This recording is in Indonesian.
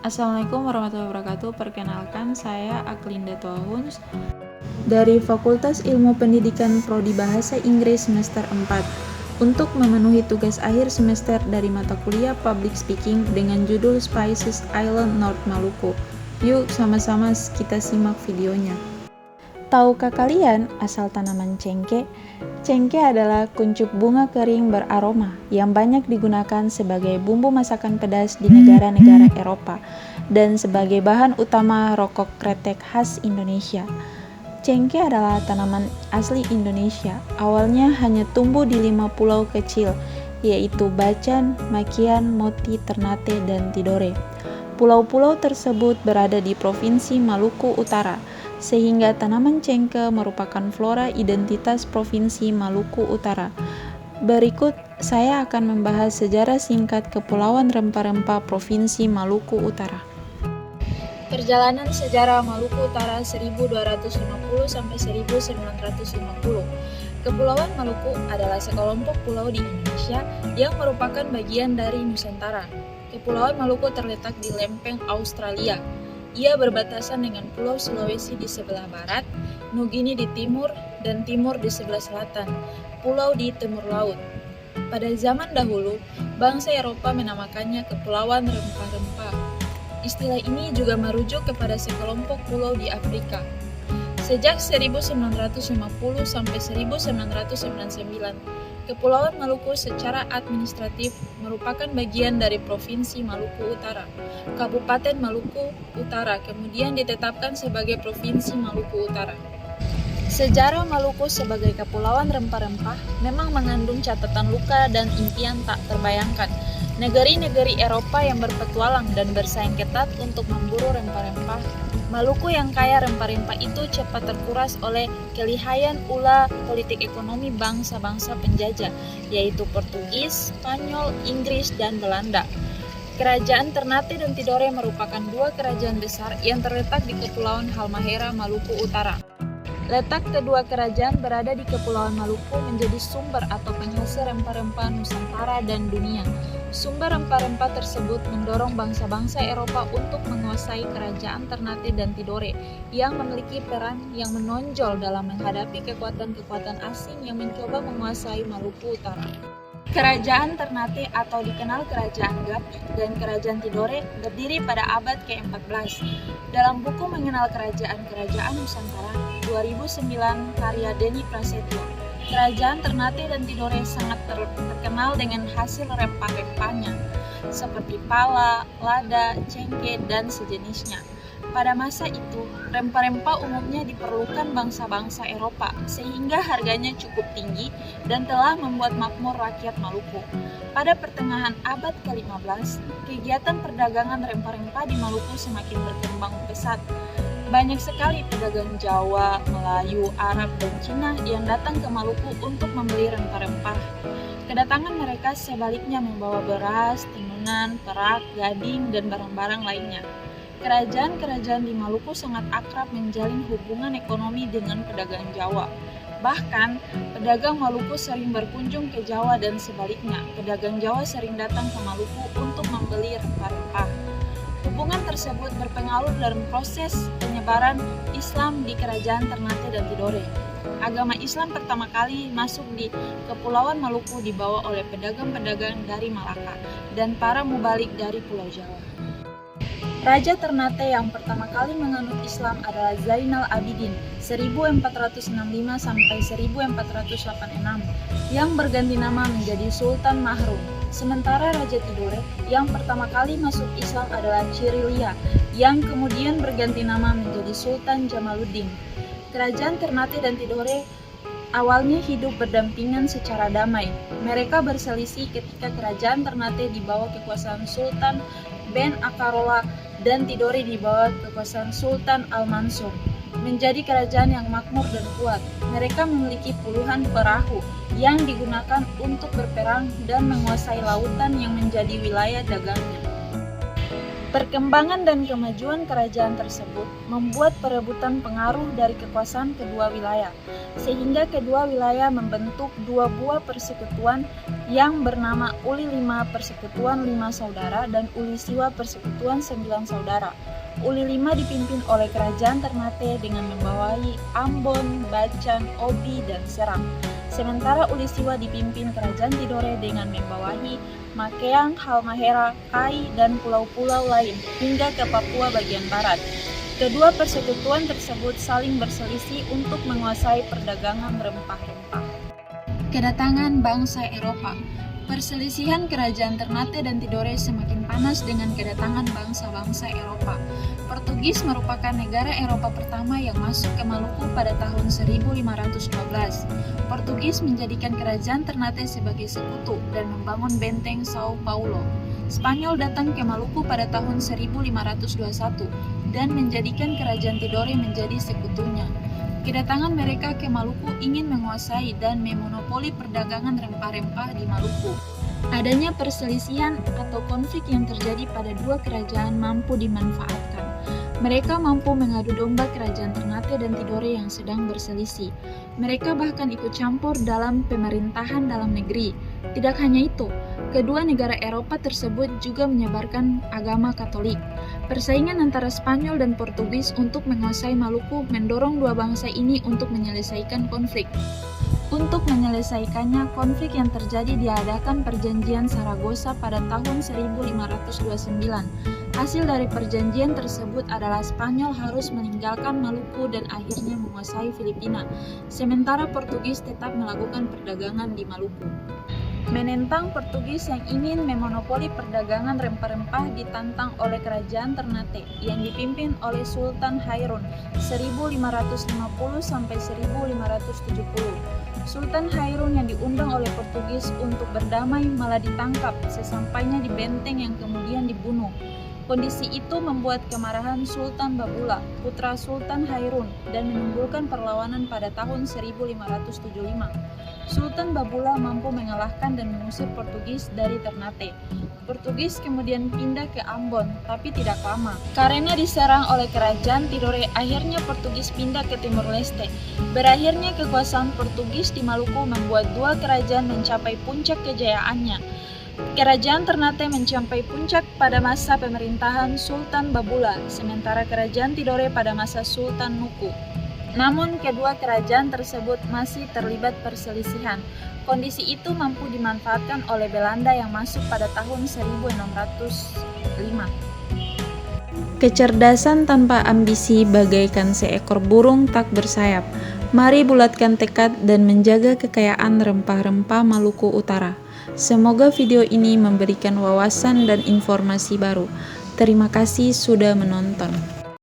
Assalamualaikum warahmatullahi wabarakatuh. Perkenalkan, saya Aklinda Tuahuns dari Fakultas Ilmu Pendidikan Prodi Bahasa Inggris semester 4 untuk memenuhi tugas akhir semester dari mata kuliah Public Speaking dengan judul Spices Island North Maluku. Yuk sama-sama kita simak videonya. Tahukah kalian asal tanaman cengkeh? Cengkeh adalah kuncup bunga kering beraroma yang banyak digunakan sebagai bumbu masakan pedas di negara-negara Eropa dan sebagai bahan utama rokok kretek khas Indonesia. Cengkeh adalah tanaman asli Indonesia. Awalnya hanya tumbuh di 5 pulau kecil, yaitu Bacan, Makian, Moti, Ternate, dan Tidore. Pulau-pulau tersebut berada di Provinsi Maluku Utara, sehingga tanaman cengkeh merupakan flora identitas Provinsi Maluku Utara. Berikut saya akan membahas sejarah singkat Kepulauan Rempah-Rempah Provinsi Maluku Utara. Perjalanan sejarah Maluku Utara 1250 sampai 1950. Kepulauan Maluku adalah sekelompok pulau di Indonesia yang merupakan bagian dari Nusantara. Kepulauan Maluku terletak di lempeng Australia. Ia berbatasan dengan Pulau Sulawesi di sebelah barat, Nugini di timur, dan Timur di sebelah selatan, pulau di timur laut. Pada zaman dahulu, bangsa Eropa menamakannya Kepulauan Rempah-Rempah. Istilah ini juga merujuk kepada sekelompok pulau di Afrika. Sejak 1950 sampai 1999, Kepulauan Maluku secara administratif merupakan bagian dari Provinsi Maluku Utara. Kabupaten Maluku Utara kemudian ditetapkan sebagai Provinsi Maluku Utara. Sejarah Maluku sebagai Kepulauan Rempah-Rempah memang mengandung catatan luka dan impian tak terbayangkan. Negeri-negeri Eropa yang berpetualang dan bersaing ketat untuk memburu rempah-rempah, Maluku yang kaya rempah-rempah itu cepat terkuras oleh kelihayan ulah politik ekonomi bangsa-bangsa penjajah, yaitu Portugis, Spanyol, Inggris, dan Belanda. Kerajaan Ternate dan Tidore merupakan dua kerajaan besar yang terletak di Kepulauan Halmahera, Maluku Utara. Letak kedua kerajaan berada di Kepulauan Maluku menjadi sumber atau penghasil rempah-rempah Nusantara dan dunia. Sumber rempah-rempah tersebut mendorong bangsa-bangsa Eropa untuk menguasai kerajaan Ternate dan Tidore yang memiliki peran yang menonjol dalam menghadapi kekuatan-kekuatan asing yang mencoba menguasai Maluku Utara. Kerajaan Ternate atau dikenal Kerajaan Gapi dan Kerajaan Tidore berdiri pada abad ke-14. Dalam buku Mengenal Kerajaan-Kerajaan Nusantara 2009 karya Denny Prasetyo, Kerajaan Ternate dan Tidore sangat terkenal dengan hasil rempah-rempahnya seperti pala, lada, cengkeh, dan sejenisnya. Pada masa itu, rempah-rempah umumnya diperlukan bangsa-bangsa Eropa sehingga harganya cukup tinggi dan telah membuat makmur rakyat Maluku. Pada pertengahan abad ke-15, kegiatan perdagangan rempah-rempah di Maluku semakin berkembang pesat. Banyak sekali pedagang Jawa, Melayu, Arab, dan Cina yang datang ke Maluku untuk membeli rempah-rempah. Kedatangan mereka sebaliknya membawa beras, tinunan, perak, gading, dan barang-barang lainnya. Kerajaan-kerajaan di Maluku sangat akrab menjalin hubungan ekonomi dengan pedagang Jawa. Bahkan, pedagang Maluku sering berkunjung ke Jawa dan sebaliknya, pedagang Jawa sering datang ke Maluku untuk membeli rempah-rempah. Hubungan tersebut berpengaruh dalam proses penyebaran Islam di Kerajaan Ternate dan Tidore. Agama Islam pertama kali masuk di Kepulauan Maluku dibawa oleh pedagang-pedagang dari Malaka dan para mubalik dari Pulau Jawa. Raja Ternate yang pertama kali menganut Islam adalah Zainal Abidin 1465 sampai 1486 yang berganti nama menjadi Sultan Mahrum. Sementara Raja Tidore yang pertama kali masuk Islam adalah Cirilia yang kemudian berganti nama menjadi Sultan Jamaluddin. Kerajaan Ternate dan Tidore awalnya hidup berdampingan secara damai. Mereka berselisih ketika Kerajaan Ternate di bawah kekuasaan Sultan Ben Akarola dan Tidore di bawah kekuasaan Sultan Al-Mansur. Menjadi kerajaan yang makmur dan kuat, mereka memiliki puluhan perahu yang digunakan untuk berperang dan menguasai lautan yang menjadi wilayah dagangnya. Perkembangan dan kemajuan kerajaan tersebut membuat perebutan pengaruh dari kekuasaan kedua wilayah, sehingga kedua wilayah membentuk dua buah persekutuan yang bernama Uli V Persekutuan 5 Saudara dan Uli Siwa Persekutuan 9 Saudara. Uli V dipimpin oleh kerajaan Ternate dengan membawahi Ambon, Bacan, Obi, dan Serang. Sementara Uli Siwa dipimpin kerajaan Tidore dengan membawahi Makeang, Halmahera, Kai, dan pulau-pulau lain hingga ke Papua bagian barat. Kedua persekutuan tersebut saling berselisih untuk menguasai perdagangan rempah-rempah. Kedatangan bangsa Eropa. Perselisihan kerajaan Ternate dan Tidore semakin panas dengan kedatangan bangsa-bangsa Eropa. Portugis merupakan negara Eropa pertama yang masuk ke Maluku pada tahun 1512. Portugis menjadikan kerajaan Ternate sebagai sekutu dan membangun benteng Sao Paulo. Spanyol datang ke Maluku pada tahun 1521 dan menjadikan kerajaan Tidore menjadi sekutunya. Kedatangan mereka ke Maluku ingin menguasai dan memonopoli perdagangan rempah-rempah di Maluku. Adanya perselisihan atau konflik yang terjadi pada dua kerajaan mampu dimanfaatkan. Mereka mampu mengadu domba kerajaan Ternate dan Tidore yang sedang berselisih. Mereka bahkan ikut campur dalam pemerintahan dalam negeri. Tidak hanya itu, kedua negara Eropa tersebut juga menyebarkan agama Katolik. Persaingan antara Spanyol dan Portugis untuk menguasai Maluku mendorong dua bangsa ini untuk menyelesaikan konflik. Untuk menyelesaikannya, konflik yang terjadi diadakan Perjanjian Saragossa pada tahun 1529. Hasil dari perjanjian tersebut adalah Spanyol harus meninggalkan Maluku dan akhirnya menguasai Filipina, sementara Portugis tetap melakukan perdagangan di Maluku. Menentang Portugis yang ingin memonopoli perdagangan rempah-rempah ditantang oleh kerajaan Ternate yang dipimpin oleh Sultan Hairun 1550 sampai 1570. Sultan Hairun yang diundang oleh Portugis untuk berdamai malah ditangkap sesampainya di benteng yang kemudian dibunuh. Kondisi itu membuat kemarahan Sultan Babula, putra Sultan Hairun, dan menimbulkan perlawanan pada tahun 1575. Sultan Babula mampu mengalahkan dan mengusir Portugis dari Ternate. Portugis kemudian pindah ke Ambon, tapi tidak lama. Karena diserang oleh kerajaan Tidore, akhirnya Portugis pindah ke Timur Leste. Berakhirnya kekuasaan Portugis di Maluku membuat dua kerajaan mencapai puncak kejayaannya. Kerajaan Ternate mencapai puncak pada masa pemerintahan Sultan Babula, sementara kerajaan Tidore pada masa Sultan Nuku. Namun kedua kerajaan tersebut masih terlibat perselisihan. Kondisi itu mampu dimanfaatkan oleh Belanda yang masuk pada tahun 1605. Kecerdasan tanpa ambisi bagaikan seekor burung tak bersayap. Mari bulatkan tekad dan menjaga kekayaan rempah-rempah Maluku Utara. Semoga video ini memberikan wawasan dan informasi baru. Terima kasih sudah menonton.